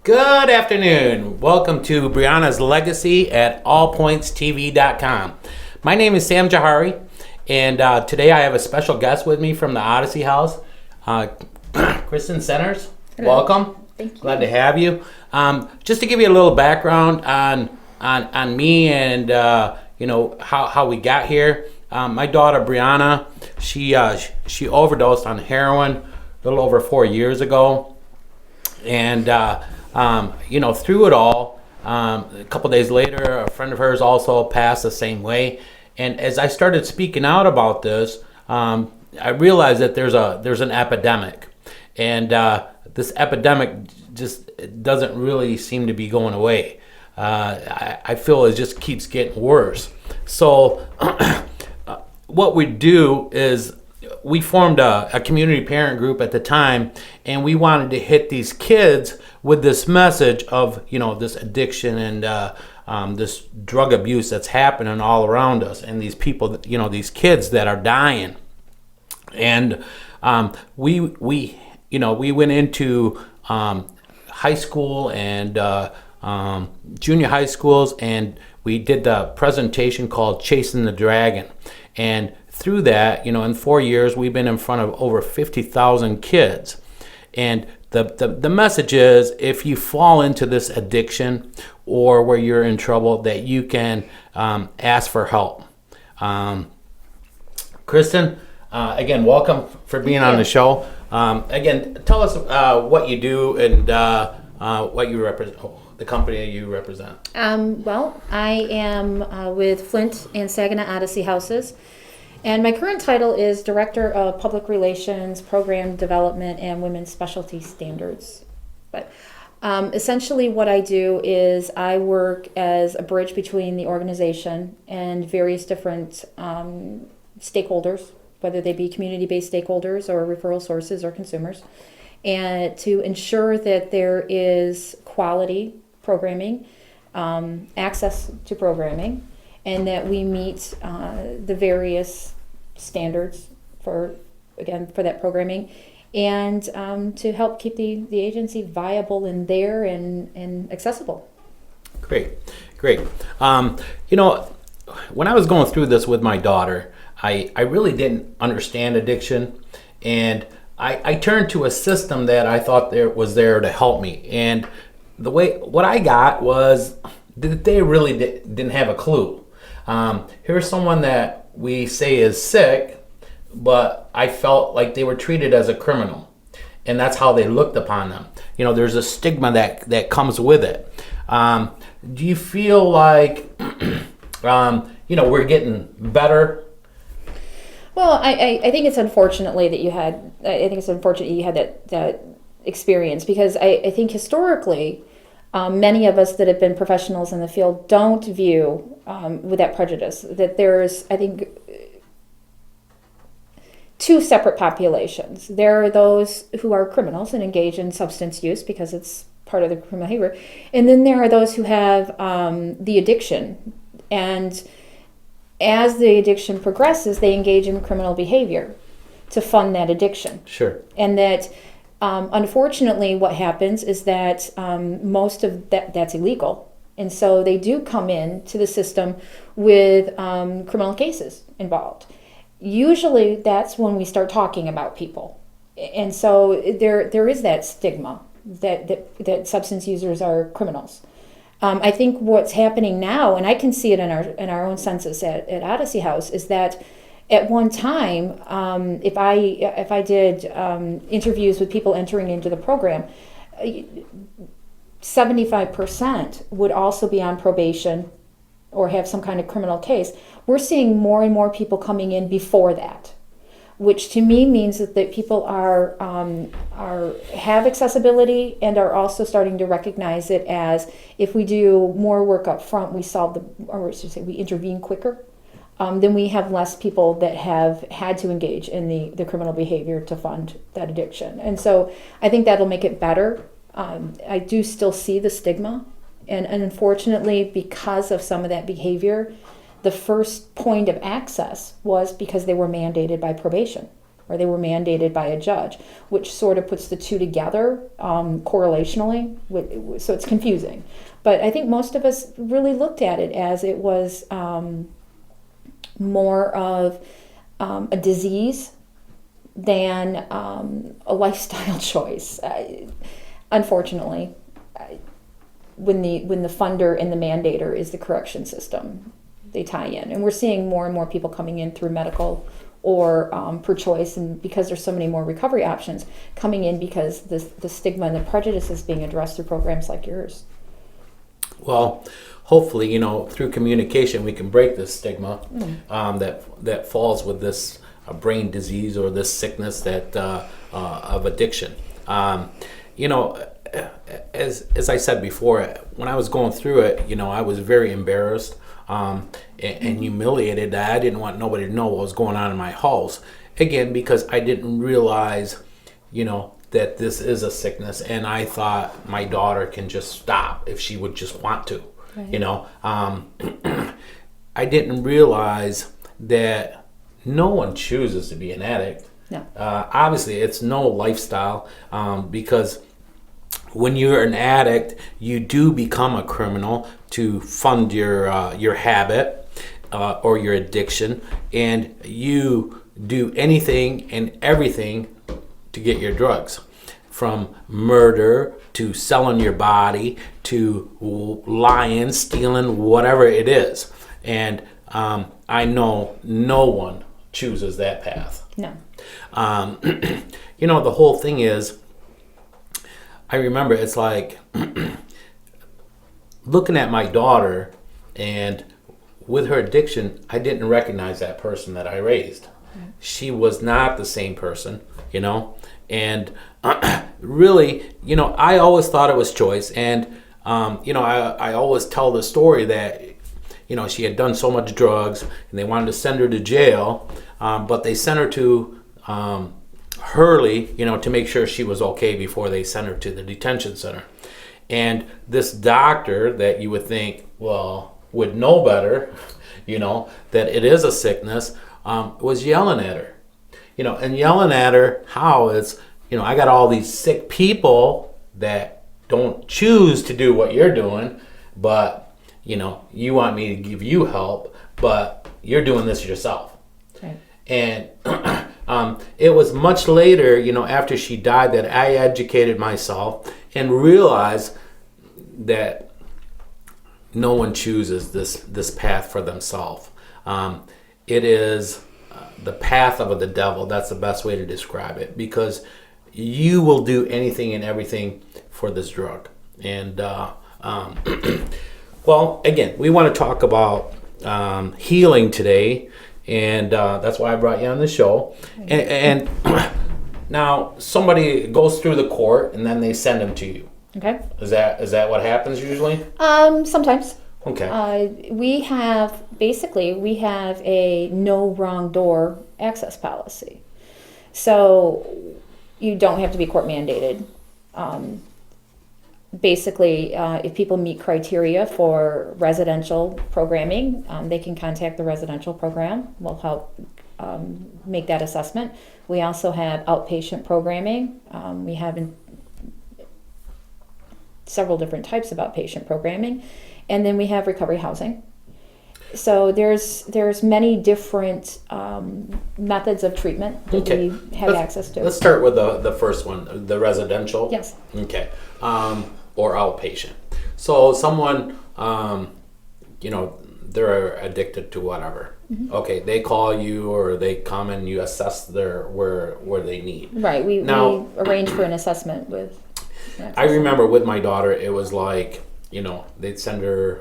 Good afternoon. Welcome to Briona's Legacy at allpointstv.com. My name is Sam Jahari, and today I have a special guest with me from the Odyssey house, Kristen Centers. Hello. Welcome. Thank you. Glad to have you. Just to give you a little background on me and how we got here. My daughter Briona, she overdosed on heroin a little over 4 years ago, and through it all, a couple days later, a friend of hers also passed the same way. And as I started speaking out about this, I realized that there's an epidemic, and this epidemic just doesn't really seem to be going away. I feel it just keeps getting worse. So what we do is we formed a community parent group at the time, and we wanted to hit these kids with this message of this addiction and this drug abuse that's happening all around us, and these people, these kids that are dying. And we went into high school and junior high schools, and we did the presentation called Chasing the Dragon. And through that, in 4 years, we've been in front of over 50,000 kids. And the message is, if you fall into this addiction or where you're in trouble, that you can ask for help. Kristen, again, welcome for being on the show. Again, tell us what you do and what you represent, the company you represent. Well, I am with Flint and Saginaw Odyssey houses. And my current title is Director of Public Relations, Program Development, and Women's Specialty Standards. But essentially what I do is I work as a bridge between the organization and various different stakeholders, whether they be community-based stakeholders or referral sources or consumers, and to ensure that there is quality programming, access to programming, and that we meet the various standards for that programming, and to help keep the agency viable and there and accessible. Great. When I was going through this with my daughter, I really didn't understand addiction, and I turned to a system that I thought was there to help me. And what I got was that they really didn't have a clue. Here's someone that we say is sick, but I felt like they were treated as a criminal, and that's how they looked upon them. There's a stigma that comes with it. Do you feel like we're getting better? Well, I think it's unfortunately that you had. I think it's unfortunate you had that experience, because I think historically, many of us that have been professionals in the field don't view with that prejudice that there's, I think, two separate populations. There are those who are criminals and engage in substance use because it's part of the criminal behavior, and then there are those who have the addiction, and as the addiction progresses, they engage in criminal behavior to fund that addiction. Sure. And that unfortunately, what happens is that most of that's illegal, and so they do come in to the system with criminal cases involved. Usually, that's when we start talking about people, and so there is that stigma that substance users are criminals. I think what's happening now, and I can see it in our own census at Odyssey House, is that at one time, if I did interviews with people entering into the program, 75% would also be on probation or have some kind of criminal case. We're seeing more and more people coming in before that, which to me means that people have accessibility and are also starting to recognize it as, if we do more work up front, we intervene quicker. Then we have less people that have had to engage in the criminal behavior to fund that addiction. And so I think that'll make it better. I do still see the stigma. And unfortunately, because of some of that behavior, the first point of access was because they were mandated by probation. or they were mandated by a judge, which sort of puts the two together correlationally. So it's confusing. But I think most of us really looked at it as it was more of a disease than a lifestyle choice. Unfortunately, when the funder and the mandator is the correction system, they tie in. And we're seeing more and more people coming in through medical or per choice, and because there's so many more recovery options coming in because the stigma and the prejudice is being addressed through programs like yours. Well, hopefully, through communication, we can break this stigma that falls with this brain disease or this sickness that of addiction. As I said before, when I was going through it, I was very embarrassed and humiliated that I didn't want nobody to know what was going on in my house. Again, because I didn't realize, that this is a sickness, and I thought my daughter can just stop if she would just want to. Right. I didn't realize that no one chooses to be an addict. No. Obviously, it's no lifestyle because when you're an addict, you do become a criminal to fund your habit or your addiction, and you do anything and everything to get your drugs, from murder to selling your body to lying, stealing, whatever it is. And I know no one chooses that path. No. The whole thing is, I remember it's like looking at my daughter, and with her addiction, I didn't recognize that person that I raised. She was not the same person, and really, I always thought it was choice. And, I always tell the story that, she had done so much drugs and they wanted to send her to jail, but they sent her to Hurley, to make sure she was okay before they sent her to the detention center. And this doctor that you would think, would know better, that it is a sickness, was yelling at her, and yelling at her how it's, I got all these sick people that don't choose to do what you're doing, but, you want me to give you help, but you're doing this yourself. Right. And it was much later, after she died, that I educated myself and realized that no one chooses this path for themselves. It is the path of the devil. That's the best way to describe it, because you will do anything and everything for this drug. And well, again, we want to talk about healing today, and that's why I brought you on the show. And now somebody goes through the court, and then they send them to you. Okay. Is that what happens usually? Sometimes. Okay. We have a no wrong door access policy. So you don't have to be court mandated. If people meet criteria for residential programming, they can contact the residential program. We'll help make that assessment. We also have outpatient programming. We have several different types of outpatient programming. And then we have recovery housing. So there's many different methods of treatment that we have access to. Let's start with the first one, the residential. Yes. Okay. Or outpatient. So someone, they're addicted to whatever. Mm-hmm. Okay, they call you or they come and you assess where they need. Right. We arrange for an assessment with. I remember with my daughter, it was like, they'd send her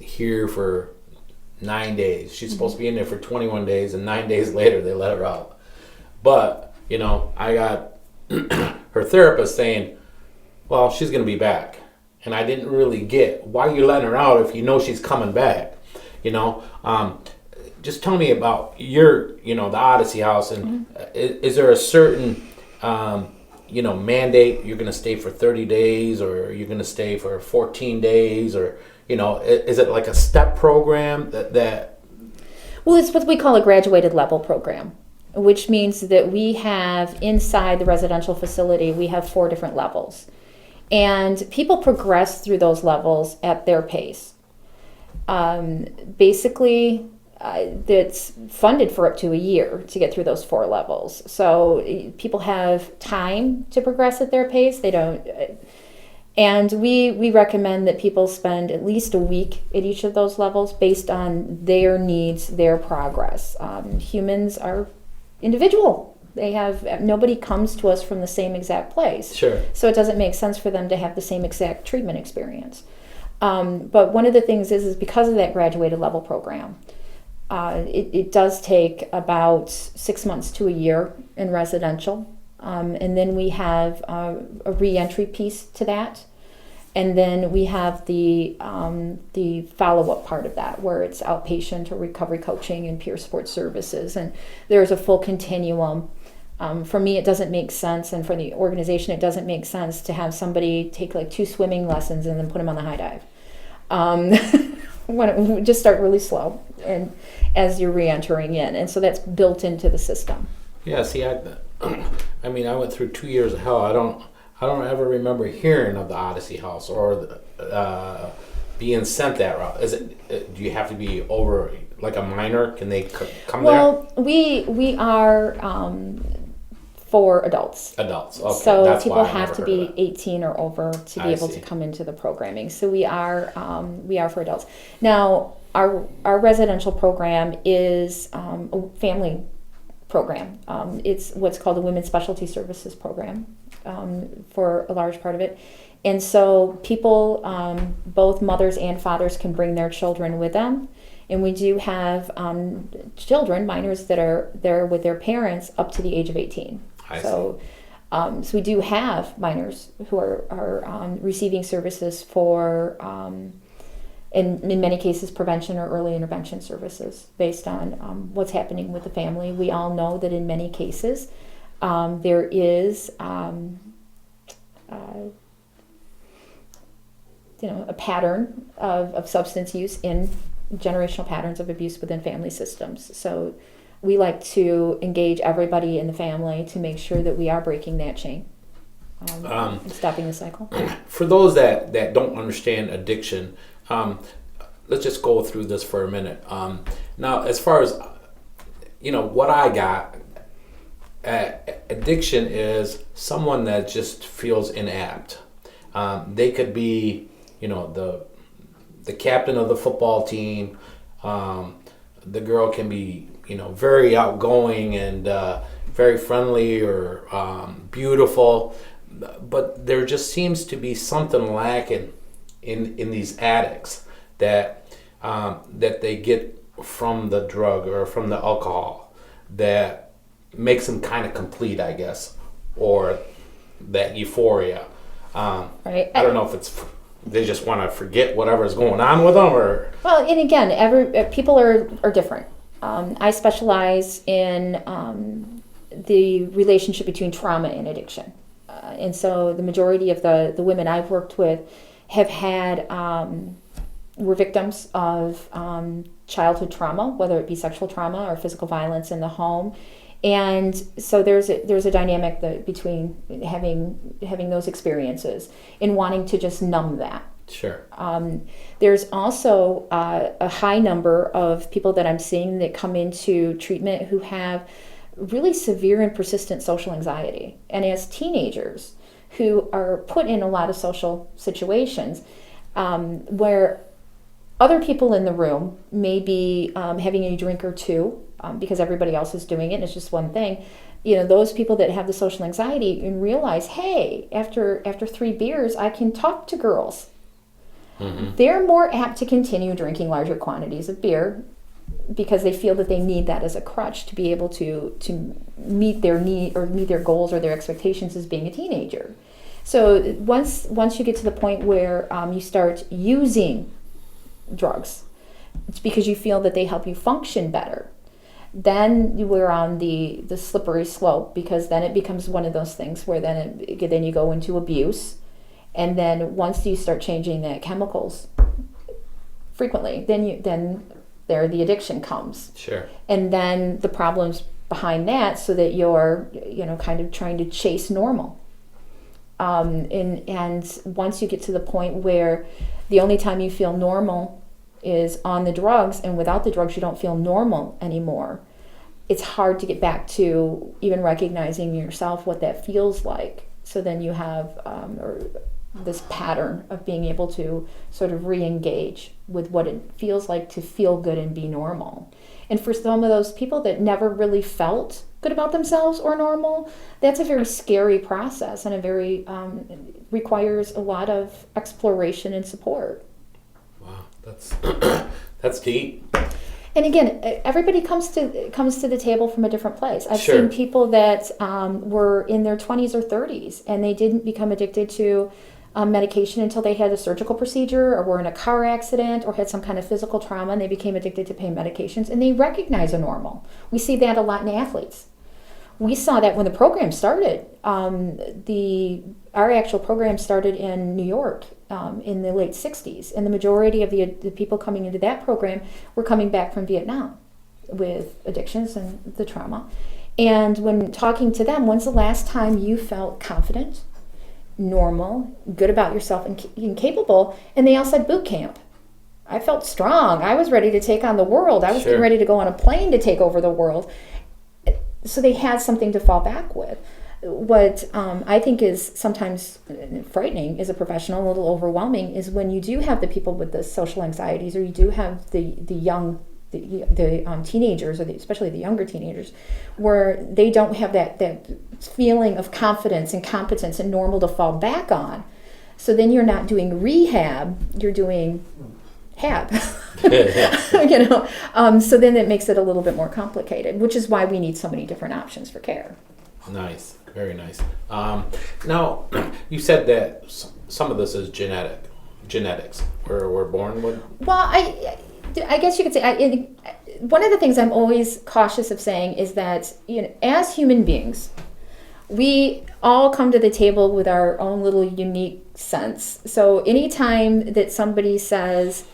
here for 9 days. She's supposed to be in there for 21 days, and 9 days later they let her out. But, I got her therapist saying, well, she's going to be back. And I didn't really get, why are you letting her out if you know she's coming back? Just tell me about your, the Odyssey house, and is there a certain mandate, you're going to stay for 30 days or you're going to stay for 14 days or, is it like a step program that? Well, it's what we call a graduated level program. which means that we have inside the residential facility, we have 4 different levels. And people progress through those levels at their pace. Basically, that's funded for up to a year to get through those 4 levels. So people have time to progress at their pace. They don't, and we recommend that people spend at least a week at each of those levels based on their needs, their progress. Humans are individual. Nobody comes to us from the same exact place. Sure. So it doesn't make sense for them to have the same exact treatment experience. But one of the things is because of that graduated level program, it does take about 6 months to a year in residential. And then we have a re-entry piece to that. And then we have the follow-up part of that, where it's outpatient or recovery coaching and peer support services. And there's a full continuum. For me, it doesn't make sense, and for the organization, it doesn't make sense to have somebody take like 2 swimming lessons and then put them on the high dive. Just start really slow, and as you're re-entering in, and so that's built into the system. Yeah. See, I mean, I went through 2 years of hell. I don't ever remember hearing of the Odyssey House or being sent that route. Is it? Do you have to be over like a minor? Can they come there? Well, we are for adults. Adults. Okay. So That's people why I have never to heard be of that. 18 or over to be I able see. to come into the programming. So we are for adults. Now our residential program is a family program. It's what's called a Women's Specialty Services program for a large part of it. And so people, both mothers and fathers, can bring their children with them. And we do have children, minors, that are there with their parents up to the age of 18. So we do have minors who are receiving services for, in many cases, prevention or early intervention services based on what's happening with the family. We all know that in many cases there is a pattern of substance use in generational patterns of abuse within family systems. So we like to engage everybody in the family to make sure that we are breaking that chain and stopping the cycle. For those that don't understand addiction, let's just go through this for a minute. Now, as far as what I got, addiction is someone that just feels inapt. They could be, the captain of the football team. The girl can be, very outgoing and very friendly or beautiful, but there just seems to be something lacking in these addicts that they get from the drug or from the alcohol that makes them kind of complete, I guess, or that euphoria. Right. I don't know if it's they just want to forget whatever's going on with them, or Well, and again, people are different. I specialize in the relationship between trauma and addiction, and so the majority of the women I've worked with have had were victims of childhood trauma, whether it be sexual trauma or physical violence in the home. And so there's a dynamic between having those experiences and wanting to just numb that. sure. There's also a high number of people that I'm seeing that come into treatment who have really severe and persistent social anxiety. And as teenagers who are put in a lot of social situations where other people in the room may be having a drink or two because everybody else is doing it and it's just one thing. Those people that have the social anxiety and realize, hey, after 3 beers, I can talk to girls. Mm-hmm. They're more apt to continue drinking larger quantities of beer because they feel that they need that as a crutch to be able to meet their need or meet their goals or their expectations as being a teenager. So once you get to the point where you start using drugs, it's because you feel that they help you function better. Then we're on the slippery slope, because then it becomes one of those things where then you go into abuse, and then once you start changing the chemicals frequently, then the addiction comes. Sure. And then the problems behind that so that you're, kind of trying to chase normal. And once you get to the point where the only time you feel normal is on the drugs, and without the drugs you don't feel normal anymore, it's hard to get back to even recognizing yourself what that feels like. So then you have this pattern of being able to sort of re-engage with what it feels like to feel good and be normal. And for some of those people that never really felt good about themselves or normal, that's a very scary process, and requires a lot of exploration and support. Wow, that's deep. And again, everybody comes to the table from a different place. I've Sure. seen people that were in their 20s or 30s, and they didn't become addicted to medication until they had a surgical procedure or were in a car accident or had some kind of physical trauma, and they became addicted to pain medications, and they recognize a normal. We see that a lot in athletes. We saw that when the program started. Our actual program started in New York in the late 60s, and the majority of the people coming into that program were coming back from Vietnam with addictions and the trauma. And when talking to them, when's the last time you felt confident, normal, good about yourself, and capable? And they all said boot camp. I felt strong. I was ready to take on the world. I was Sure. ready to go on a plane to take over the world. So they had something to fall back with. What I think is sometimes frightening as a professional, a little overwhelming, is when you do have the people with the social anxieties, or you do have the young, the teenagers, or especially the younger teenagers, where they don't have that feeling of confidence and competence and normal to fall back on. So then you're not doing rehab, you're doing HAB. So then it makes it a little bit more complicated, which is why we need so many different options for care. Nice, very nice. Now, you said that some of this is genetics. We're born with. Well, I guess you could say one of the things I'm always cautious of saying is that as human beings, we all come to the table with our own little unique sense. So anytime that somebody says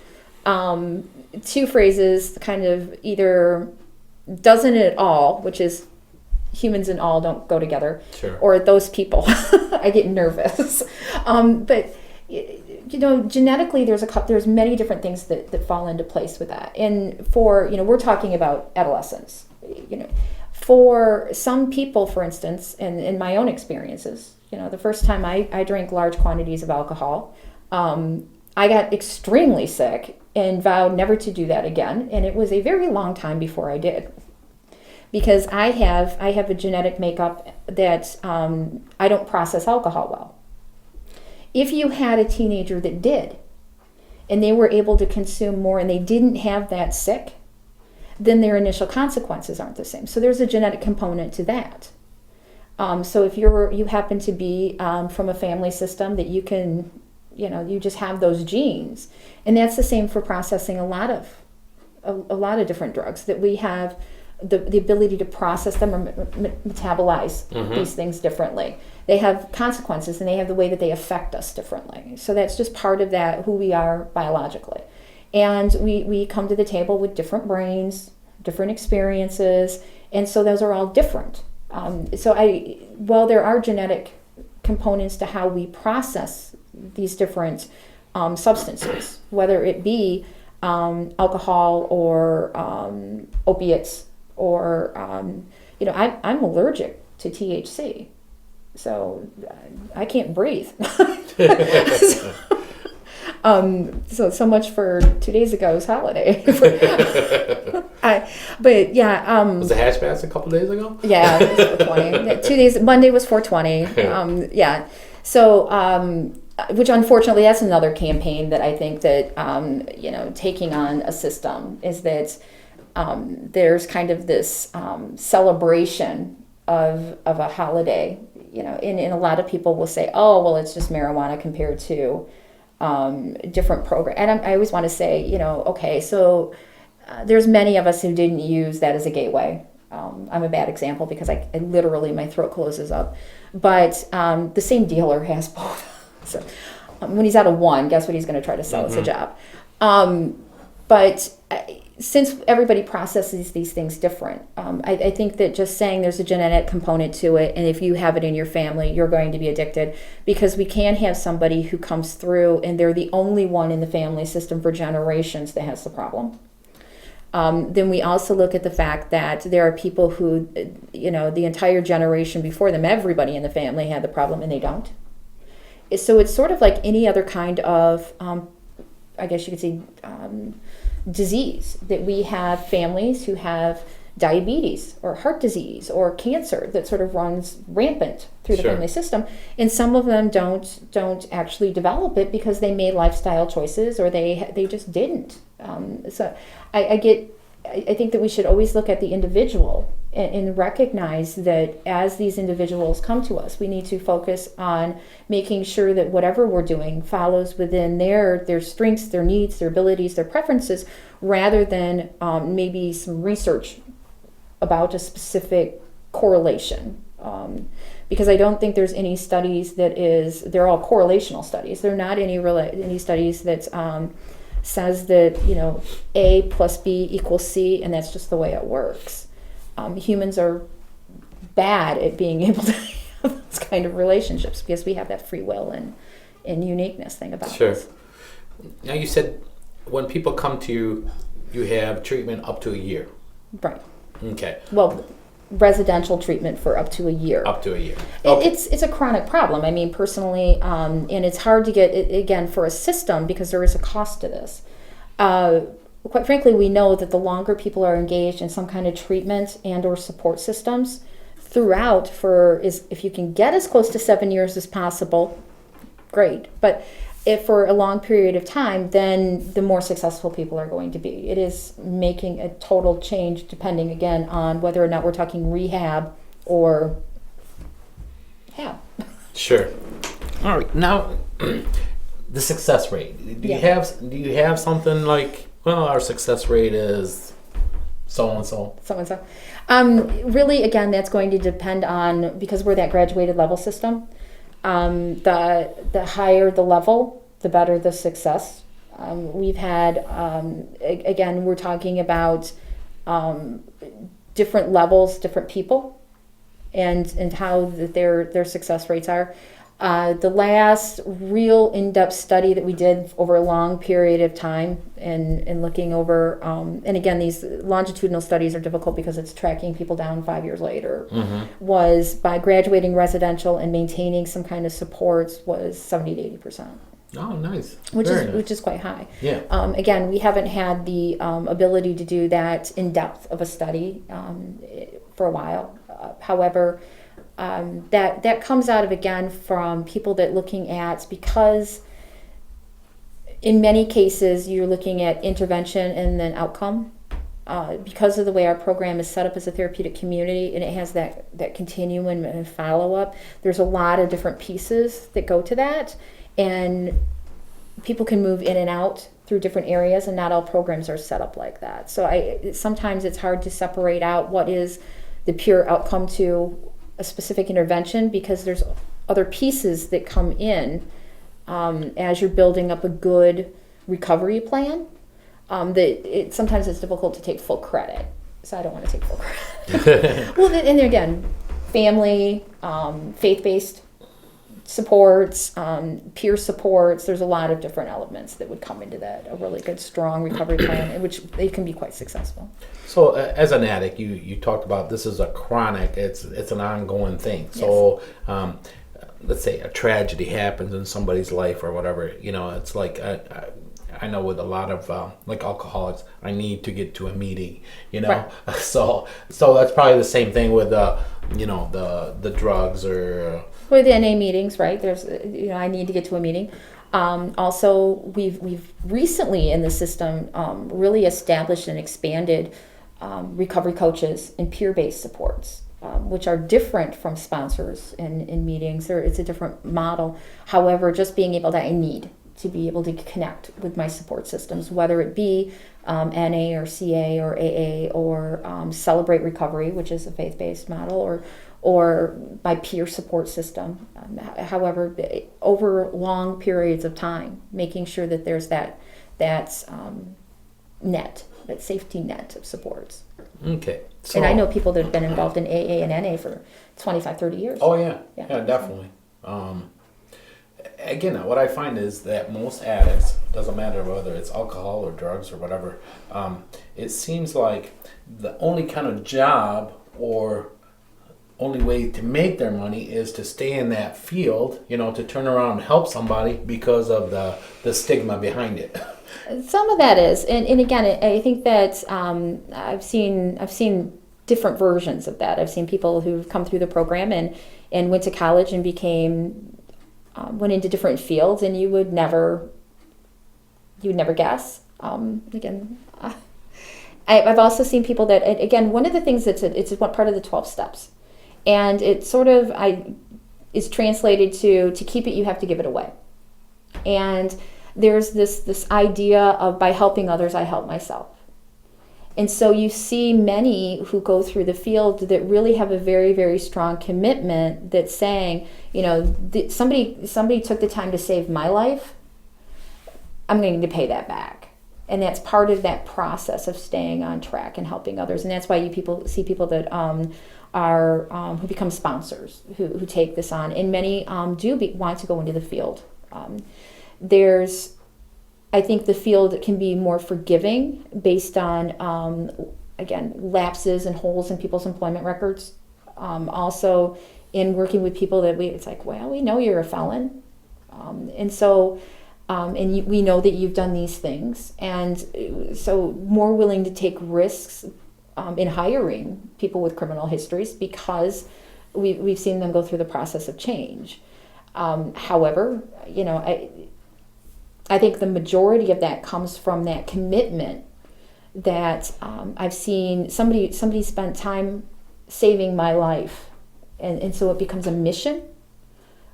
two phrases, kind of either doesn't at all, which is humans and all don't go together, Sure. or those people, I get nervous. But genetically, there's many different things that fall into place with that. And for we're talking about adolescence. For some people, for instance, and in my own experiences, the first time I drank large quantities of alcohol, I got extremely sick and vowed never to do that again. And it was a very long time before I did, because I have a genetic makeup that I don't process alcohol well. If you had a teenager that did, and they were able to consume more and they didn't have that sick, then their initial consequences aren't the same. So there's a genetic component to that. So if you happen to be from a family system that you can, you just have those genes, and that's the same for processing a lot of different drugs, that we have the ability to process them or metabolize these things differently. They have consequences, and they have the way that they affect us differently. So that's just part of that, who we are biologically. And we come to the table with different brains, different experiences, and so those are all different. While there are genetic components to how we process these different substances, whether it be alcohol or opiates, or I'm allergic to THC, so I can't breathe. So much for 2 days ago's holiday. But yeah. Was the hash bass a couple days ago? Yeah, it was 420. 2 days. Monday was 420. Yeah. So, which unfortunately, that's another campaign that I think that taking on a system is that there's kind of this celebration of a holiday. And a lot of people will say, "Oh, well, it's just marijuana compared to different program." And I always want to say, okay, so there's many of us who didn't use that as a gateway. I'm a bad example because I literally, my throat closes up. But the same dealer has both. So when he's out of one, guess what he's going to try to sell as a job. But since everybody processes these things different, I think that just saying there's a genetic component to it, and if you have it in your family, you're going to be addicted, because we can have somebody who comes through and they're the only one in the family system for generations that has the problem. Then we also look at the fact that there are people who, the entire generation before them, everybody in the family had the problem and they don't. So it's sort of like any other kind of, I guess you could say, disease, that we have families who have diabetes or heart disease or cancer that sort of runs rampant through the family system, and some of them don't actually develop it because they made lifestyle choices or they just didn't. So I think that we should always look at the individual and recognize that as these individuals come to us, we need to focus on making sure that whatever we're doing follows within their strengths, their needs, their abilities, their preferences, rather than maybe some research about a specific correlation. Because I don't think there's any studies they're all correlational studies. There are not any studies that says that, A plus B equals C, and that's just the way it works. Humans are bad at being able to have those kind of relationships because we have that free will and uniqueness thing about us. Now you said when people come to you, you have treatment up to a year. Right. Okay. Well, residential treatment for up to a year. Up to a year. Okay. It's a chronic problem. I mean, personally, and it's hard to get it, again, for a system, because there is a cost to this. Quite frankly, we know that the longer people are engaged in some kind of treatment and or support systems throughout, if you can get as close to 7 years as possible, great. But if for a long period of time, then the more successful people are going to be. It is making a total change, depending again on whether or not we're talking rehab or Sure. All right. Now, the success rate. Do you have something like, well, our success rate is so and so? So and so. Really, again, that's going to depend on, because we're that graduated level system. The higher the level, the better the success. We've had, again, we're talking about different levels, different people, and how their success rates are. The last real in-depth study that we did over a long period of time and looking over, and again, these longitudinal studies are difficult because it's tracking people down 5 years later, was by graduating residential and maintaining some kind of supports was 70 to 80%. Oh, nice. Which is quite high. Yeah. Again, we haven't had the ability to do that in depth of a study for a while. However, that comes out of, again, from people that looking at, because in many cases you're looking at intervention and then outcome. Because of the way our program is set up as a therapeutic community, and it has that continuum and follow-up, there's a lot of different pieces that go to that, and people can move in and out through different areas, and not all programs are set up like that. So sometimes it's hard to separate out what is the pure outcome to a specific intervention, because there's other pieces that come in as you're building up a good recovery plan. Sometimes it's difficult to take full credit, so I don't want to take full credit. Well, and again, family, faith-based supports, peer supports. There's a lot of different elements that would come into that. A really good, strong recovery plan, in which they can be quite successful. So, as an addict, you talked about this is a chronic. It's an ongoing thing. So, let's say a tragedy happens in somebody's life or whatever. It's like I know with a lot of like alcoholics, I need to get to a meeting. Right. So that's probably the same thing with the drugs or. With the NA meetings, right? There's, I need to get to a meeting. Also, we've recently in the system really established and expanded recovery coaches and peer-based supports, which are different from sponsors in meetings. It's a different model. However, just being able I need to be able to connect with my support systems, whether it be NA or CA or AA or Celebrate Recovery, which is a faith-based model, or my peer support system. However, over long periods of time, making sure that there's that net that safety net of supports. Okay. So, And I know people that have been involved in AA and NA for 25, 30 years. Oh yeah, yeah, definitely. Again, what I find is that most addicts, doesn't matter whether it's alcohol or drugs or whatever, it seems like the only kind of job or only way to make their money is to stay in that field, to turn around and help somebody because of the stigma behind it. Some of that is, and again, I think that I've seen different versions of that. I've seen people who've come through the program and went to college and went into different fields, and you would never guess. I've also seen people that, again, one of the things it's one part of the 12 steps, and it sort of is translated to keep it, you have to give it away, and there's this idea of by helping others, I help myself. And so you see many who go through the field that really have a very, very strong commitment that's saying, somebody took the time to save my life, I'm going to pay that back. And that's part of that process of staying on track and helping others. And that's why you see people that who become sponsors, who take this on. And many want to go into the field. I think the field can be more forgiving based on, again, lapses and holes in people's employment records. Also, in working with people it's like, well, we know you're a felon. And so, we know that you've done these things. And so more willing to take risks in hiring people with criminal histories because we've seen them go through the process of change. However, I think the majority of that comes from that commitment that I've seen somebody spent time saving my life. And so it becomes a mission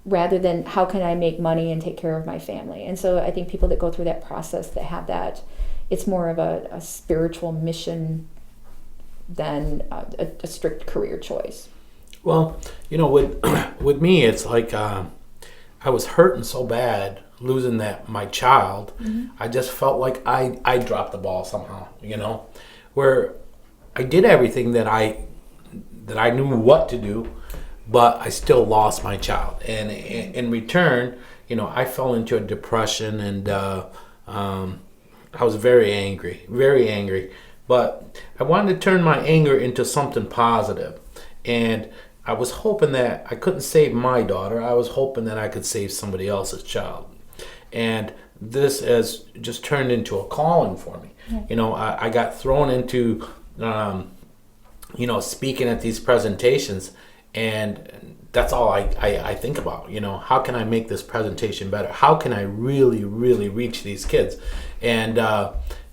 rather than how can I make money and take care of my family. And so I think people that go through that process that have that, it's more of a spiritual mission than a strict career choice. Well, with me, it's like I was hurting so bad losing my child. Mm-hmm. I just felt like I dropped the ball somehow, where I did everything that I knew what to do, but I still lost my child. And in return, I fell into a depression, and I was very angry. But I wanted to turn my anger into something positive. And I was hoping that I couldn't save my daughter. I was hoping that I could save somebody else's child. And this has just turned into a calling for me. Yeah. I got thrown into, speaking at these presentations, and that's all I think about. How can I make this presentation better? How can I really, really reach these kids? And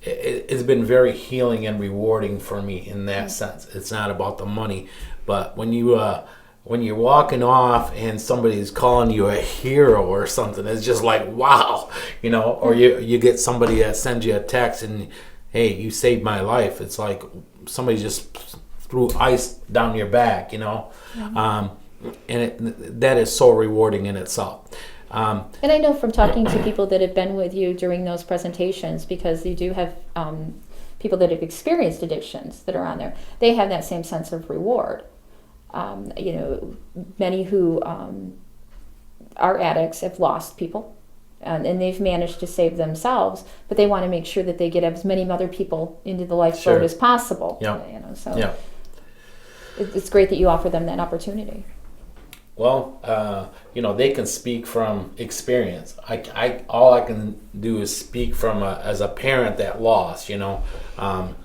it's been very healing and rewarding for me in that sense. It's not about the money, but when you're walking off and somebody's calling you a hero or something, it's just like, wow, or you get somebody that sends you a text and, hey, you saved my life. It's like somebody just threw ice down your back, and that is so rewarding in itself. And I know from talking to people that have been with you during those presentations, because you do have people that have experienced addictions that are on there, they have that same sense of reward. Many who are addicts have lost people, and they've managed to save themselves, but they want to make sure that they get as many other people into the lifeboat as possible. Yeah. So it's great that you offer them that opportunity. Well, they can speak from experience. All I can do is speak from as a parent that lost.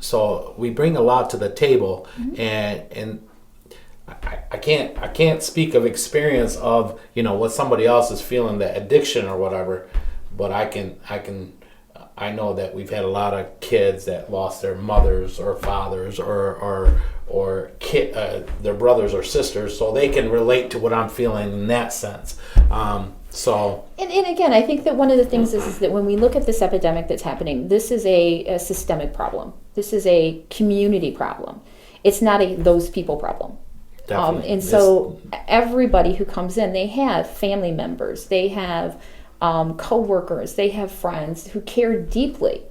So we bring a lot to the table, mm-hmm. and I can't speak of experience of what somebody else is feeling, the addiction or whatever, but I know that we've had a lot of kids that lost their mothers or fathers or their brothers or sisters, so they can relate to what I'm feeling in that sense. And again, I think that one of the things is that when we look at this epidemic that's happening, this is a systemic problem. This is a community problem. It's not a those people problem. And so everybody who comes in, they have family members, they have co-workers, they have friends who care deeply.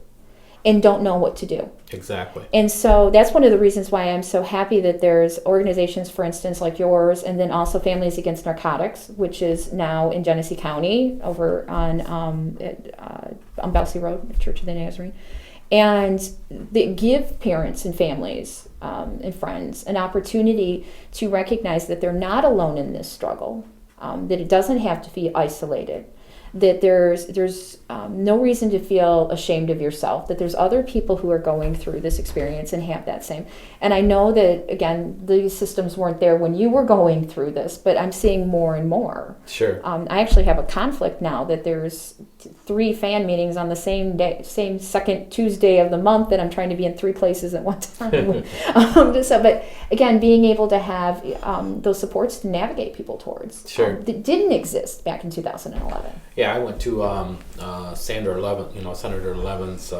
and don't know what to do. Exactly. And so that's one of the reasons why I'm so happy that there's organizations, for instance, like yours, and then also Families Against Narcotics, which is now in Genesee County over on Belsey Road, Church of the Nazarene. And they give parents and families and friends an opportunity to recognize that they're not alone in this struggle, that it doesn't have to be isolated, that there's no reason to feel ashamed of yourself, that there's other people who are going through this experience and have that same. And I know that, again, these systems weren't there when you were going through this, but I'm seeing more and more. Sure. I actually have a conflict now that there's 3 fan meetings on the same day, same second Tuesday of the month, and I'm trying to be in 3 places at one time. But again, being able to have those supports to navigate people towards that didn't exist back in 2011. Yeah, I went to Senator Levin's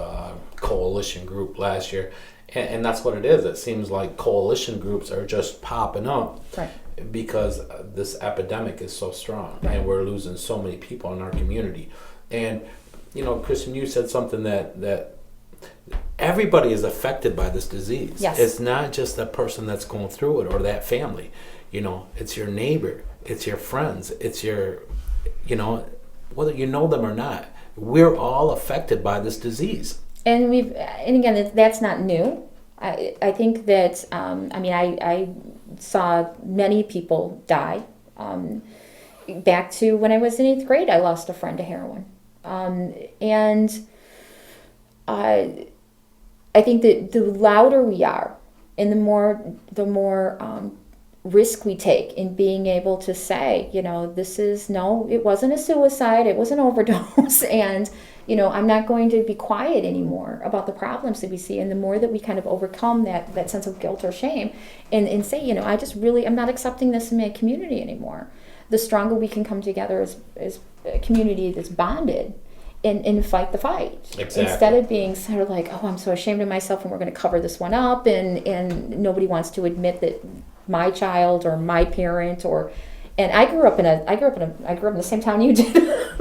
coalition group last year, and that's what it is. It seems like coalition groups are just popping up. Right. Because this epidemic is so strong, and we're losing so many people in our community. And Kristen, you said something that everybody is affected by this disease. Yes. It's not just the person that's going through it or that family. It's your neighbor, it's your friends, it's your, whether you know them or not. We're all affected by this disease. And again, that's not new. I think that I saw many people die. Back to when I was in 8th grade, I lost a friend to heroin. And I think that the louder we are and the more risk we take in being able to say, it wasn't a suicide, it was an overdose, and I'm not going to be quiet anymore about the problems that we see. And the more that we kind of overcome that sense of guilt or shame and say, I'm not accepting this in my community anymore, the stronger we can come together as a community that's bonded and fight the fight. Exactly. Instead of being sort of like, I'm so ashamed of myself and we're going to cover this one up, and nobody wants to admit that my child or my parent and I grew up in the same town you did.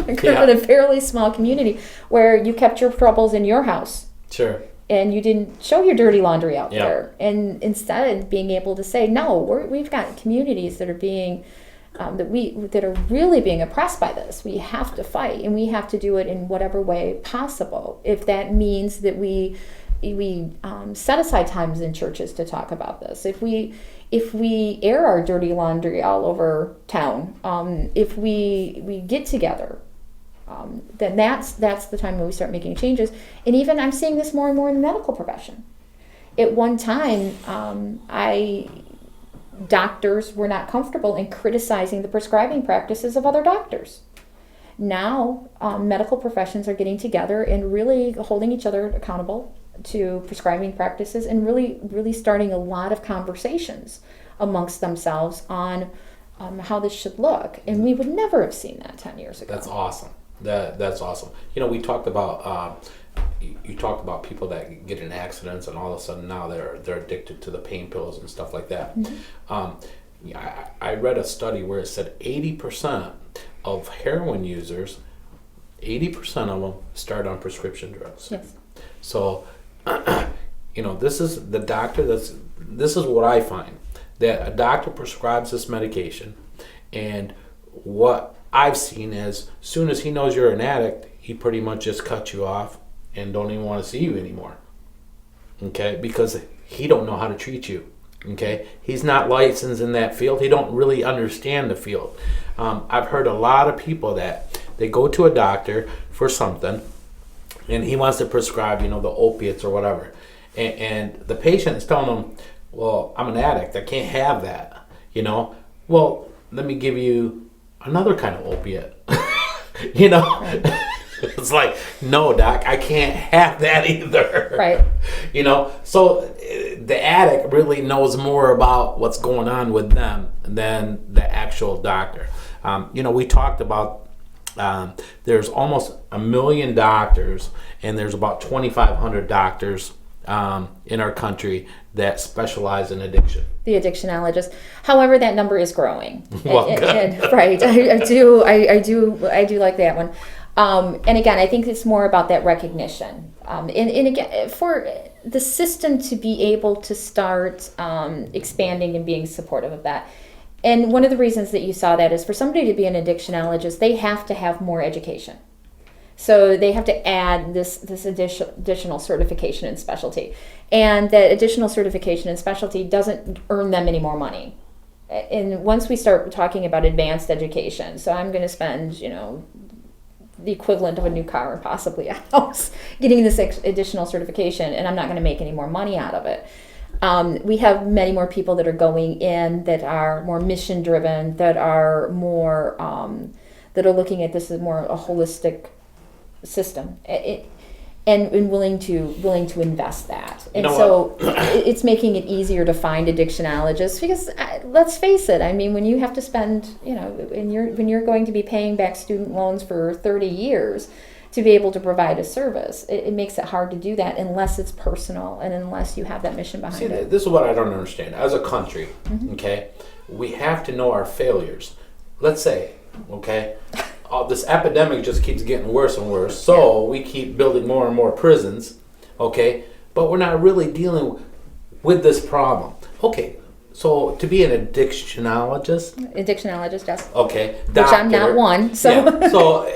I grew up in a fairly small community where you kept your troubles in your house. Sure. And you didn't show your dirty laundry out there. And instead being able to say, no, we've got communities that are being that are really being oppressed by this. We have to fight, and we have to do it in whatever way possible. If that means that we set aside times in churches to talk about this, if we air our dirty laundry all over town, if we get together, then that's the time when we start making changes. And even I'm seeing this more and more in the medical profession. At one time, doctors were not comfortable in criticizing the prescribing practices of other doctors. Now, medical professions are getting together and really holding each other accountable to prescribing practices, and really starting a lot of conversations amongst themselves on how this should look. And we would never have seen that 10 years ago. That's awesome. That's awesome. We talked about you talked about people that get in accidents, and all of a sudden now they're addicted to the pain pills and stuff like that. Mm-hmm. I read a study where it said 80% of heroin users, 80% of them start on prescription drugs. Yes. So, this is the doctor. This is what I find, that a doctor prescribes this medication, and what I've seen is, soon as he knows you're an addict, he pretty much just cuts you off and don't even want to see you anymore. Okay, because he don't know how to treat you. Okay, he's not licensed in that field. He don't really understand the field. I've heard a lot of people that they go to a doctor for something, and he wants to prescribe, the opiates or whatever, and the patient is telling them, "Well, I'm an addict. I can't have that." Well, let me give you another kind of opiate. It's like, no, doc, I can't have that either. Right. So the addict really knows more about what's going on with them than the actual doctor. We talked about there's almost 1 million doctors, and there's about 2,500 doctors in our country that specialize in addiction. The addictionologist. However, that number is growing. Well, right. I do like that one. And again, I think it's more about that recognition And again, for the system to be able to start expanding and being supportive of that. And one of the reasons that you saw that is for somebody to be an addictionologist, they have to have more education. So they have to add this additional certification in specialty. And that additional certification in specialty doesn't earn them any more money. And once we start talking about advanced education, so I'm going to spend, the equivalent of a new car and possibly a house getting this additional certification, and I'm not going to make any more money out of it. We have many more people that are going in that are more mission driven, that are more that are looking at this as more a holistic system, and willing to invest that. And so it's making it easier to find addictionologists because let's face it, I mean, when you have to spend, when you're going to be paying back student loans for 30 years to be able to provide a service, it makes it hard to do that unless it's personal and unless you have that mission behind it. This is what I don't understand. As a country, okay, we have to know our failures. Let's say, okay, this epidemic just keeps getting worse and worse, so we keep building more and more prisons, okay, but we're not really dealing with this problem. Okay, so to be an addictionologist, yes. Okay, doctor, which I'm not one. So, yeah. So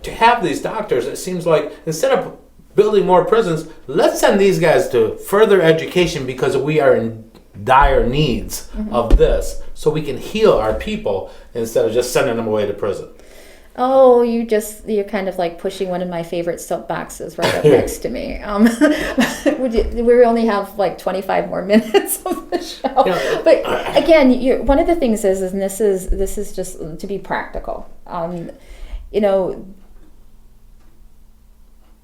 to have these doctors, it seems like instead of building more prisons, let's send these guys to further education because we are in dire needs of this, so we can heal our people instead of just sending them away to prison. Oh, you're kind of like pushing one of my favorite soapboxes right up next to me. We only have like 25 more minutes of the show. But again, one of the things is, and this is just to be practical.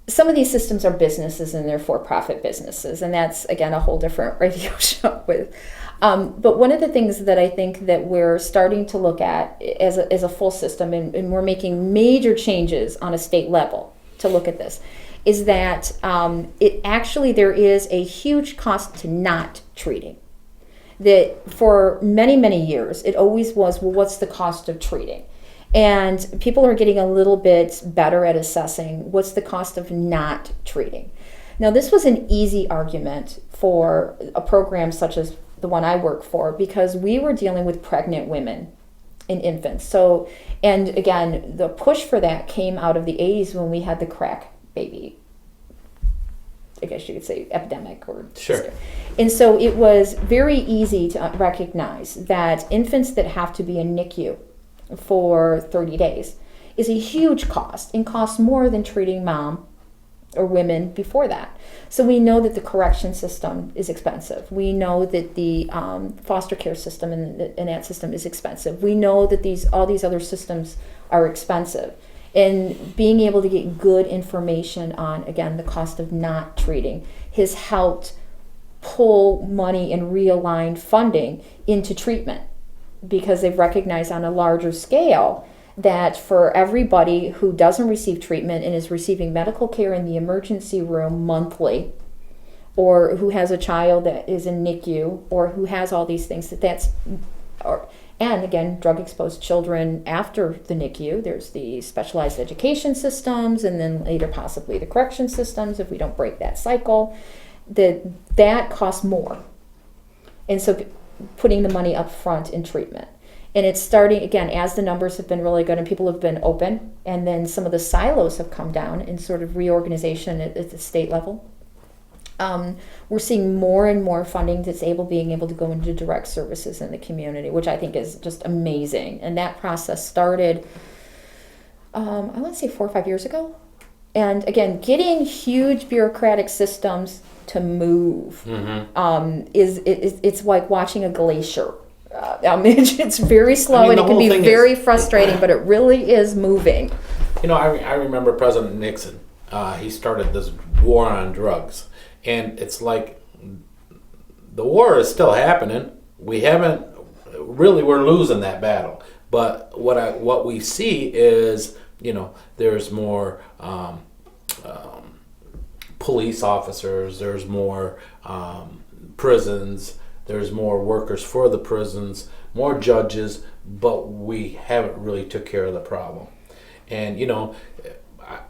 Some of these systems are businesses and they're for-profit businesses, and that's again a whole different radio show with. But one of the things that I think that we're starting to look at as a full system, and we're making major changes on a state level to look at this, is that there is a huge cost to not treating. That for many, many years, it always was, well, what's the cost of treating? And people are getting a little bit better at assessing what's the cost of not treating. Now, this was an easy argument for a program such as the one I work for, because we were dealing with pregnant women and infants. So, and again, the push for that came out of the 80s when we had the crack baby, I guess you could say, epidemic or sure. And so it was very easy to recognize that infants that have to be in NICU for 30 days is a huge cost and costs more than treating mom or women before that. So we know that the correction system is expensive. We know that the foster care system and that system is expensive. We know that all these other systems are expensive. And being able to get good information on, again, the cost of not treating has helped pull money and realign funding into treatment, because they've recognized on a larger scale that for everybody who doesn't receive treatment and is receiving medical care in the emergency room monthly, or who has a child that is in NICU, or who has all these things, and again, drug-exposed children after the NICU, there's the specialized education systems, and then later possibly the correction systems if we don't break that cycle, that costs more. And so putting the money up front in treatment. And it's starting, again, as the numbers have been really good and people have been open, and then some of the silos have come down in sort of reorganization at the state level. We're seeing more and more funding that's being able to go into direct services in the community, which I think is just amazing. And that process started, I want to say 4 or 5 years ago. And again, getting huge bureaucratic systems to move it's like watching a glacier. It's very slow, and it can be very frustrating, but it really is moving. I remember President Nixon. He started this war on drugs, and it's like the war is still happening. We're losing that battle. But what we see is, there's more police officers, there's more prisons, there's more workers for the prisons, more judges, but we haven't really took care of the problem. And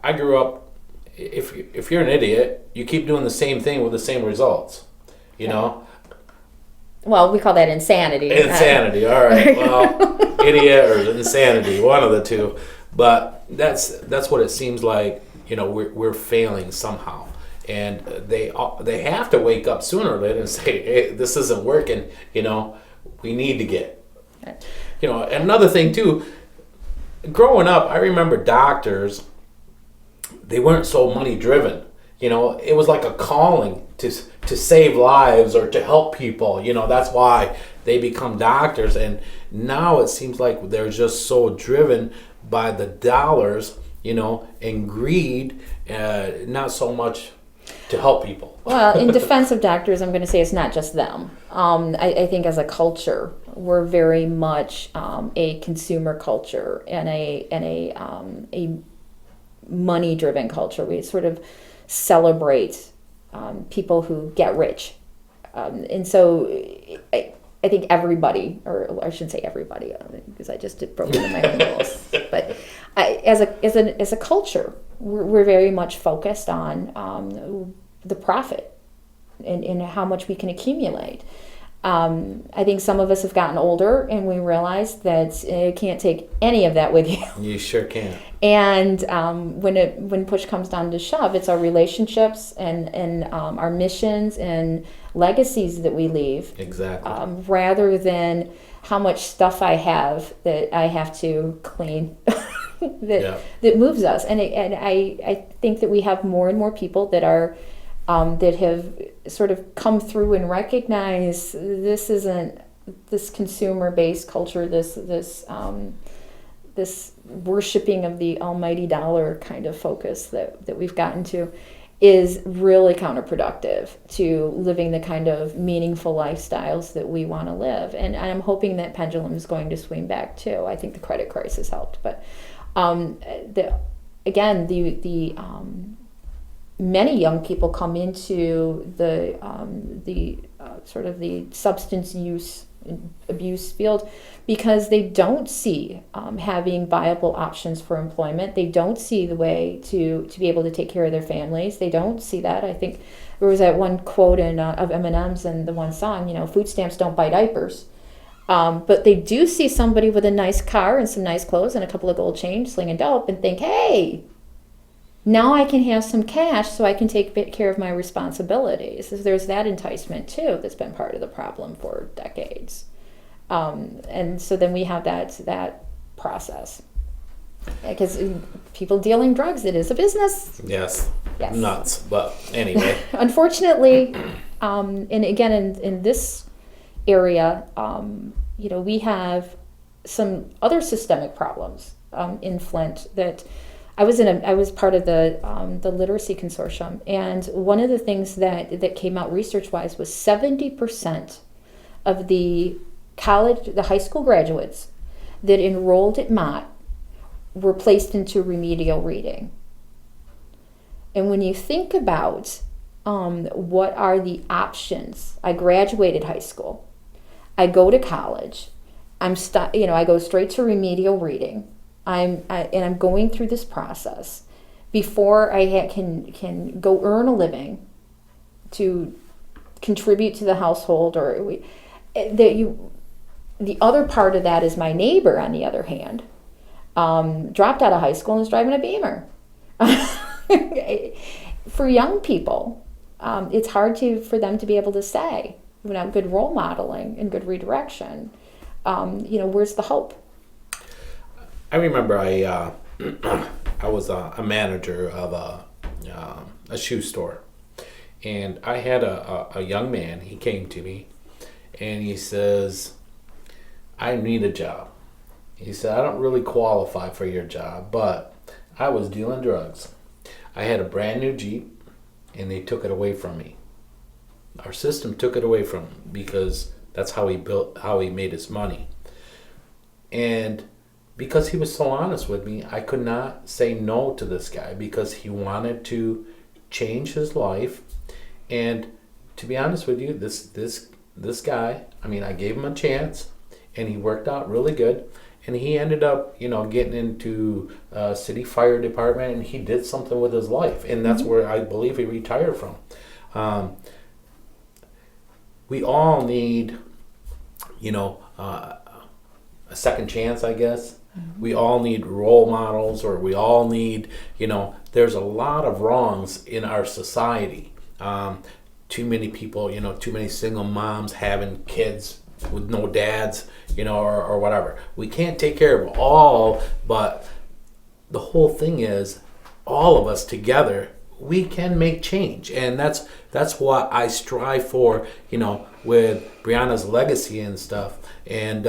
I grew up if you're an idiot, you keep doing the same thing with the same results. You know. Well, we call that insanity. Insanity. All right. Well, idiot or insanity, one of the two. But that's what it seems like. You know, we're failing somehow, and they have to wake up sooner or later and say, hey, this isn't working. You know, we need to get. You know, another thing too. Growing up, I remember doctors. They weren't so money driven. You know, it was like a calling to save lives or to help people. You know, that's why they become doctors. And now it seems like they're just so driven by the dollars, you know, and greed, not so much to help people. Well, in defense of doctors, I'm going to say it's not just them. I think as a culture, we're very much a consumer culture and a money-driven culture. We sort of celebrate people who get rich, and so I think everybody, or I shouldn't say everybody, because I just broke into my own rules. But as a culture, we're very much focused on the profit and how much we can accumulate. I think some of us have gotten older and we realize that you can't take any of that with you. You sure can. And when push comes down to shove, it's our relationships and our missions and legacies that we leave. Exactly. Rather than how much stuff I have that I have to clean. that moves us. And I think that we have more and more people that are that have sort of come through and recognize this isn't this consumer-based culture, this worshiping of the almighty dollar kind of focus that we've gotten to is really counterproductive to living the kind of meaningful lifestyles that we want to live. And I'm hoping that pendulum is going to swing back too. I think the credit crisis helped, but many young people come into the sort of the substance use abuse field because they don't see having viable options for employment. They don't see the way to be able to take care of their families. They don't see that. I think there was that one quote of Eminem's and the one song, you know, food stamps don't buy diapers. But they do see somebody with a nice car and some nice clothes and a couple of gold chains slinging dope and think, hey, now I can have some cash so I can take care of my responsibilities. There's that enticement too that's been part of the problem for decades. And so then we have that process. Because people dealing drugs, it is a business. Yes. Nuts. But anyway. Unfortunately, and again in this area, we have some other systemic problems in Flint that I was part of the literacy consortium, and one of the things that came out research-wise was 70% of the high school graduates that enrolled at Mott were placed into remedial reading. And when you think about what are the options, I graduated high school, I go to college, I go straight to remedial reading. I'm going through this process before I can go earn a living to contribute to the household, the other part of that is my neighbor, on the other hand, dropped out of high school and is driving a Beamer. For young people, it's hard for them to be able to say, without good role modeling and good redirection, where's the hope? I remember I was a manager of a shoe store, and I had a young man. He came to me, and he says, "I need a job." He said, "I don't really qualify for your job, but I was dealing drugs. I had a brand new Jeep, and they took it away from me. Our system took it away from him because that's how he made his money, and." Because he was so honest with me, I could not say no to this guy because he wanted to change his life. And to be honest with you, this guy, I mean, I gave him a chance and he worked out really good. and he ended up, getting into city fire department, and he did something with his life, and that's where I believe he retired from. We all need, a second chance, I guess. We all need role models, or we all need, there's a lot of wrongs in our society. Too many people, too many single moms having kids with no dads, or whatever. We can't take care of all, but the whole thing is all of us together, we can make change. And that's what I strive for, with Briona's legacy and stuff. And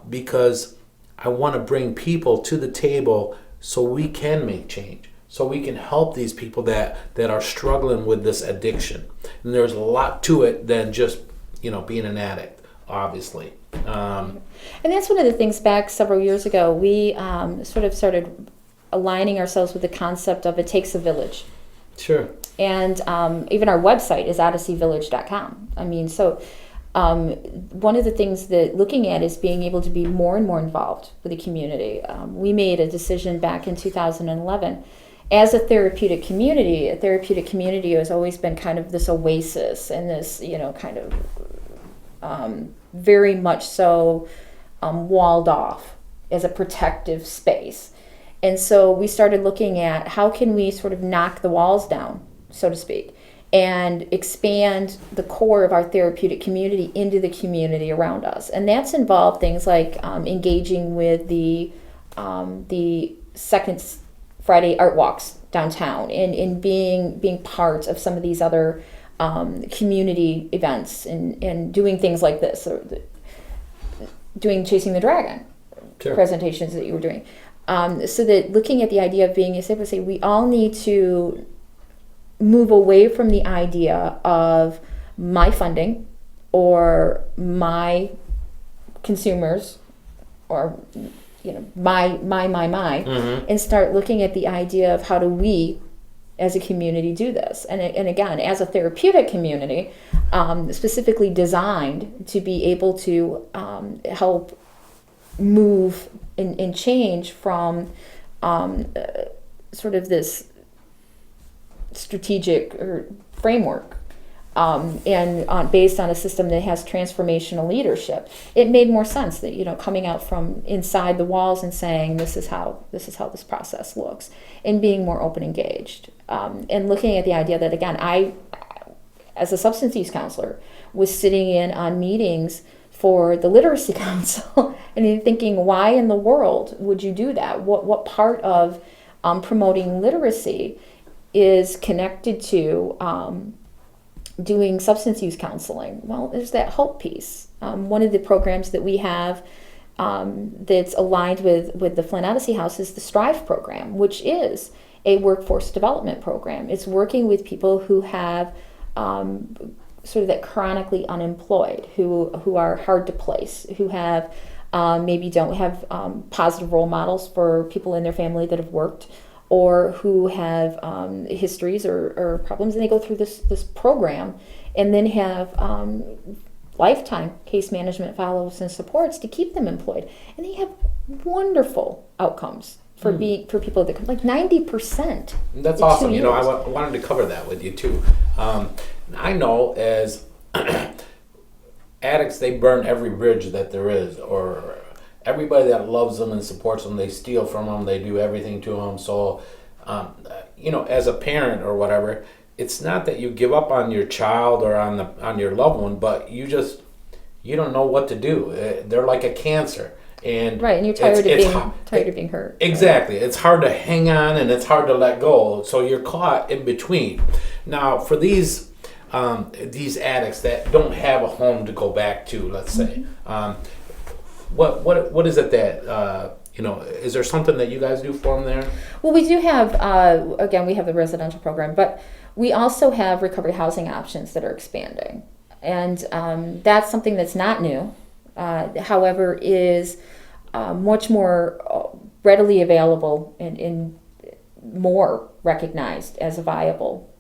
because I want to bring people to the table so we can make change, so we can help these people that are struggling with this addiction. And there's a lot to it than just, being an addict, obviously. And that's one of the things back several years ago, we sort of started aligning ourselves with the concept of it takes a village. Sure. And even our website is odysseyvillage.com. I mean, so one of the things that looking at is being able to be more and more involved with the community. We made a decision back in 2011. As a therapeutic community has always been kind of this oasis and this, kind of very much so walled off as a protective space. And so we started looking at how can we sort of knock the walls down, so to speak, and expand the core of our therapeutic community into the community around us. And that's involved things like engaging with the second Friday art walks downtown and being part of some of these other community events and doing things like this, or doing Chasing the Dragon presentations that you were doing. So that looking at the idea of being able to say we all need to move away from the idea of my funding or my consumers or my and start looking at the idea of how do we as a community do this, and again as a therapeutic community specifically designed to be able to help move and change from sort of this strategic or framework and based on a system that has transformational leadership. It made more sense that coming out from inside the walls and saying this is how this process looks, and being more open engaged and looking at the idea that again I as a substance use counselor was sitting in on meetings for the Literacy Council and thinking, why in the world would you do that? What part of promoting literacy is connected to doing substance use counseling? Well, there's that hope piece. One of the programs that we have that's aligned with the Flint Odyssey House is the Strive program, which is a workforce development program. It's working with people who have sort of that chronically unemployed, who are hard to place, who have maybe don't have positive role models for people in their family that have worked, or who have histories or problems, and they go through this program and then have lifetime case management follow-ups and supports to keep them employed, and they have wonderful outcomes for people that come, like 90%. That's awesome. I wanted to cover that with you too. I know as addicts, they burn every bridge that there is, or everybody that loves them and supports them, they steal from them, they do everything to them. So, as a parent or whatever, it's not that you give up on your child or on your loved one, but you don't know what to do. They're like a cancer. And right, and you're tired of being hurt. Exactly. Right? It's hard to hang on and it's hard to let go. So you're caught in between. Now, for these addicts that don't have a home to go back to, let's say, what is it that is there something that you guys do for them there? Well, we do have again, we have the residential program, but we also have recovery housing options that are expanding, and that's something that's not new. However, is much more readily available and more recognized as a viable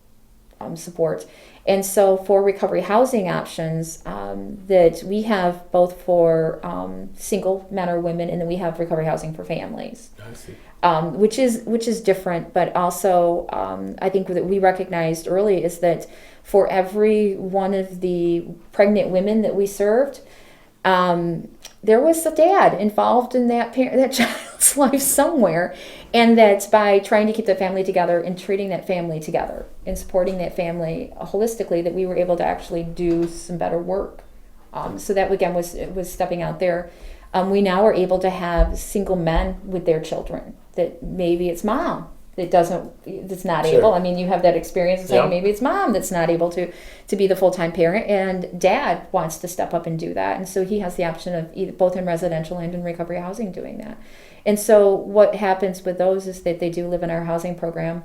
support. And so for recovery housing options, that we have both for single men or women, and then we have recovery housing for families. I see. Which is different, but also I think that we recognized early is that for every one of the pregnant women that we served, there was a dad involved in that child's life somewhere, and that by trying to keep the family together and treating that family together and supporting that family holistically, that we were able to actually do some better work. So that again was stepping out there. We now are able to have single men with their children. That maybe it's mom that's not Sure. able. I mean, you have that experience of saying Yep. maybe it's mom that's not able to be the full-time parent, and dad wants to step up and do that. And so he has the option of either, both in residential and in recovery housing, doing that. And so what happens with those is that they do live in our housing program.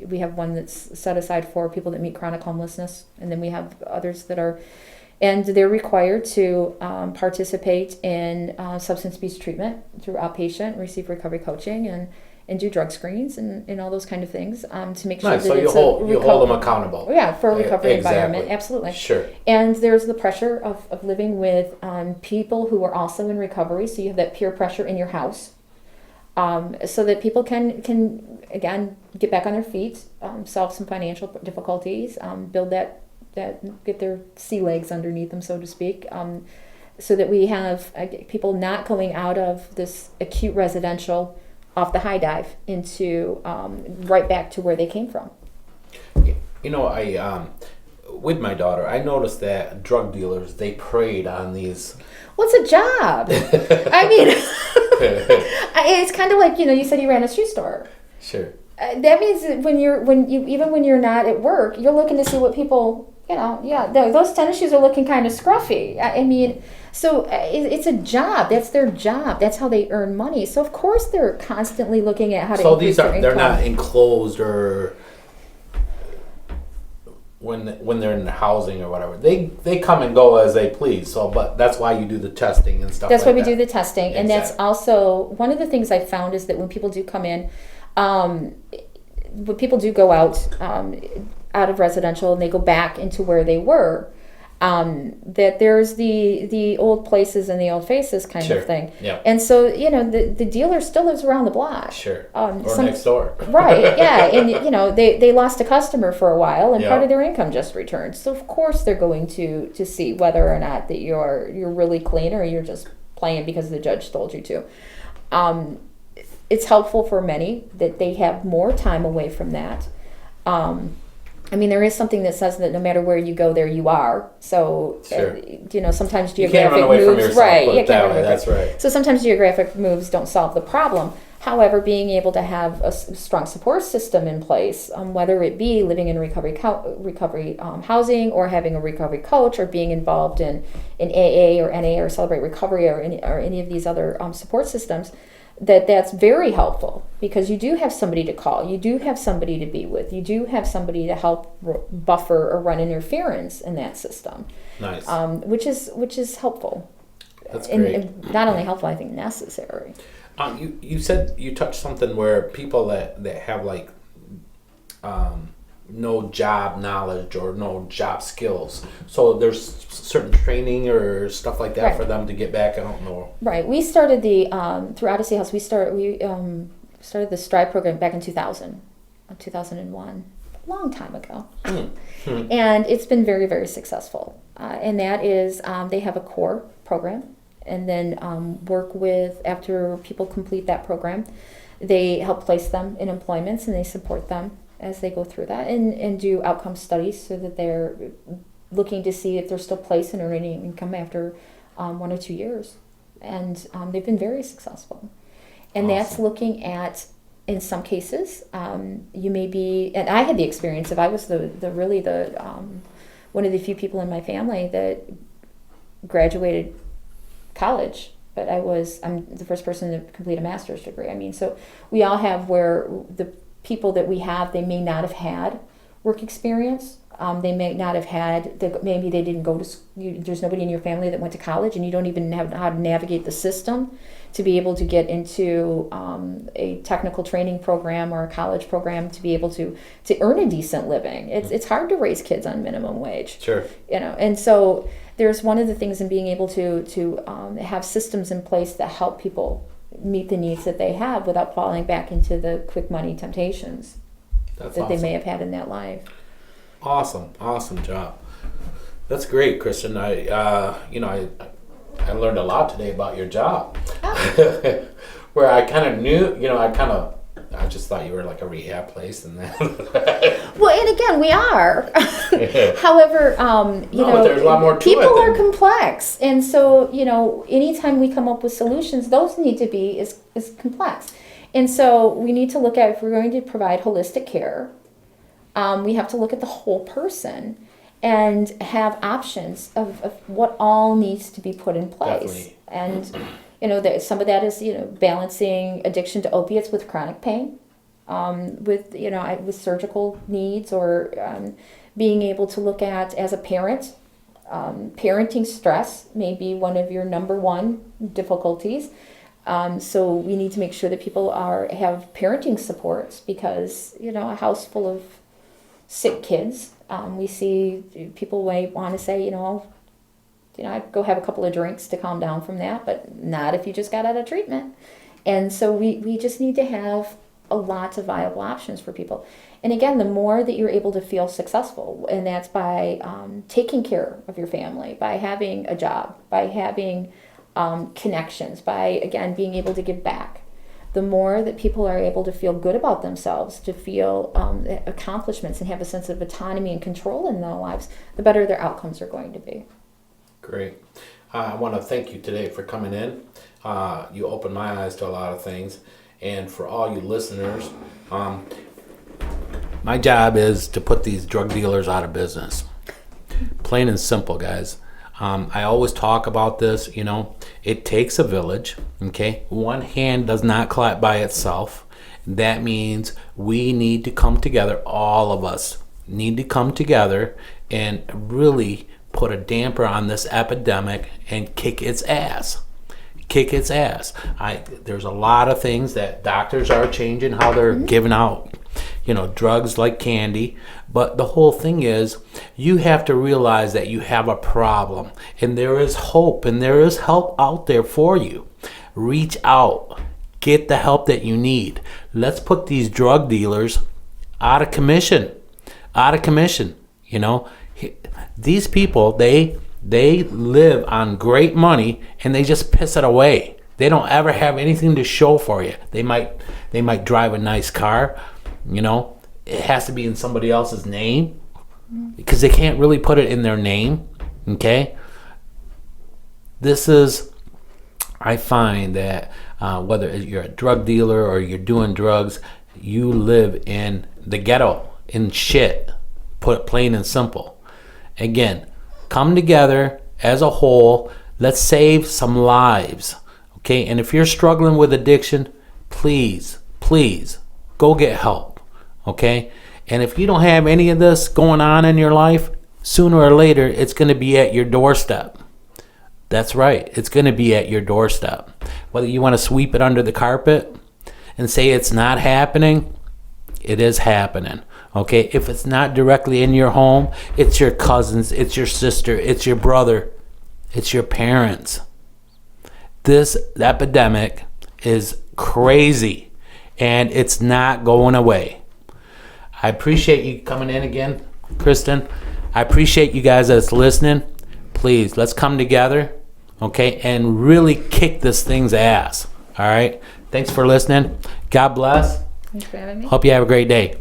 We have one that's set aside for people that meet chronic homelessness, and then we have others that are, and they're required to participate in substance abuse treatment through outpatient, receive recovery coaching, and do drug screens and all those kind of things to make sure Nice. that So it's you hold them accountable. Yeah, for a recovery Exactly. environment, absolutely. Sure. And there's the pressure of living with people who are also in recovery, so you have that peer pressure in your house, so that people can again get back on their feet, solve some financial difficulties, build that get their sea legs underneath them, so to speak, so that we have people not going out of this acute residential off the high dive into right back to where they came from. You know, I with my daughter, I noticed that drug dealers, they preyed on these. What's a job? I mean, it's kind of like, you said you ran a shoe store. Sure. That means that when you're not at work, you're looking to see what people, those tennis shoes are looking kind of scruffy. I mean, so it's a job. That's their job. That's how they earn money. So of course they're constantly looking at how to increase their income. They're not enclosed or when they're in the housing or whatever. They come and go as they please. So, but that's why you do the testing and stuff. That's like why we that. do the testing, and that's also one of the things I found is that when people do come in, when people do go out of residential and they go back into where they were, that there's the old places and the old faces kind of thing. Yeah. And so, the dealer still lives around the block. Sure. Or next door. Right, yeah. And, they lost a customer for a while, and Yeah. part of their income just returned. So, of course, they're going to see whether or not that you're really clean or you're just playing because the judge told you to. It's helpful for many that they have more time away from that. I mean, there is something that says that no matter where you go, there you are. So, Sure. sometimes You geographic can't run away moves, from yourself, right? put You it can't that run way. away. That's right. So sometimes geographic moves don't solve the problem. However, being able to have a strong support system in place, whether it be living in recovery housing or having a recovery coach or being involved in AA or NA or Celebrate Recovery or any of these other support systems, that's very helpful because you do have somebody to call, you do have somebody to be with, you do have somebody to help buffer or run interference in that system. Nice. Which is helpful. That's great. And not only helpful, I think necessary. You said you touched something where people that have like no job knowledge or no job skills. So there's certain training or stuff like that Right. for them to get back. I don't know. Right. We started through Odyssey House. We started the Strive program back in 2001, a long time ago, and it's been very, very successful. And that is they have a core program, and then work with after people complete that program, they help place them in employments and they support them as they go through that and do outcome studies so that they're looking to see if they're still placed and earning income after 1 or 2 years. And they've been very successful. And that's looking at, in some cases, you may be, and I had the experience of, I was the one of the few people in my family that graduated college, but I'm the first person to complete a master's degree. I mean, so we all have where the people that we have, they may not have had work experience, They may not have had, maybe they didn't go to school. There's nobody in your family that went to college, and you don't even know how to navigate the system to be able to get into a technical training program or a college program to be able to earn a decent living. It's hard to raise kids on minimum wage. Sure. And so there's one of the things in being able to have systems in place that help people meet the needs that they have without falling back into the quick money temptations they may have had in that life. Awesome job. That's great, Kristen. I learned a lot today about your job. Oh. Where I kind of knew, I just thought you were like a rehab place, and then. Well, and again, we are. However, but there's a lot more to people it are complex, and so anytime we come up with solutions, those need to be is complex, and so we need to look at, if we're going to provide holistic care, we have to look at the whole person and have options of what all needs to be put in place. Definitely. And some of that is balancing addiction to opiates with chronic pain, with surgical needs, or being able to look at, as a parent, parenting stress may be one of your number one difficulties. So we need to make sure that people have parenting supports, because a house full of sick kids, we see people may want to say, I'd go have a couple of drinks to calm down from that, but not if you just got out of treatment. And so we just need to have a lot of viable options for people. And again, the more that you're able to feel successful, and that's by taking care of your family, by having a job, by having connections, by, again, being able to give back. The more that people are able to feel good about themselves, to feel accomplishments, and have a sense of autonomy and control in their lives, the better their outcomes are going to be. Great. I want to thank you today for coming in. You opened my eyes to a lot of things. And for all you listeners, my job is to put these drug dealers out of business. Plain and simple, guys. I always talk about this, it takes a village, okay? One hand does not clap by itself. That means we need to come together, all of us need to come together and really put a damper on this epidemic and kick its ass. There's a lot of things that doctors are changing, how they're giving out, drugs like candy. But the whole thing is, you have to realize that you have a problem, and there is hope, and there is help out there for you. Reach out. Get the help that you need. Let's put these drug dealers out of commission. These people, they live on great money, and they just piss it away. They don't ever have anything to show for you. They might drive a nice car, it has to be in somebody else's name, because they can't really put it in their name. Okay, I find that whether you're a drug dealer or you're doing drugs, you live in the ghetto, in shit, put it plain and simple. Again, come together as a whole. Let's save some lives, okay? And if you're struggling with addiction, please go get help, okay? And if you don't have any of this going on in your life, sooner or later, it's going to be at your doorstep. That's right. It's going to be at your doorstep. Whether you want to sweep it under the carpet and say it's not happening, it is happening. Okay, if it's not directly in your home, it's your cousins, it's your sister, it's your brother, it's your parents. This epidemic is crazy, and it's not going away. I appreciate you coming in again, Kristen. I appreciate you guys that's listening. Please, let's come together, okay, and really kick this thing's ass. All right? Thanks for listening. God bless. Thanks for having me. Hope you have a great day.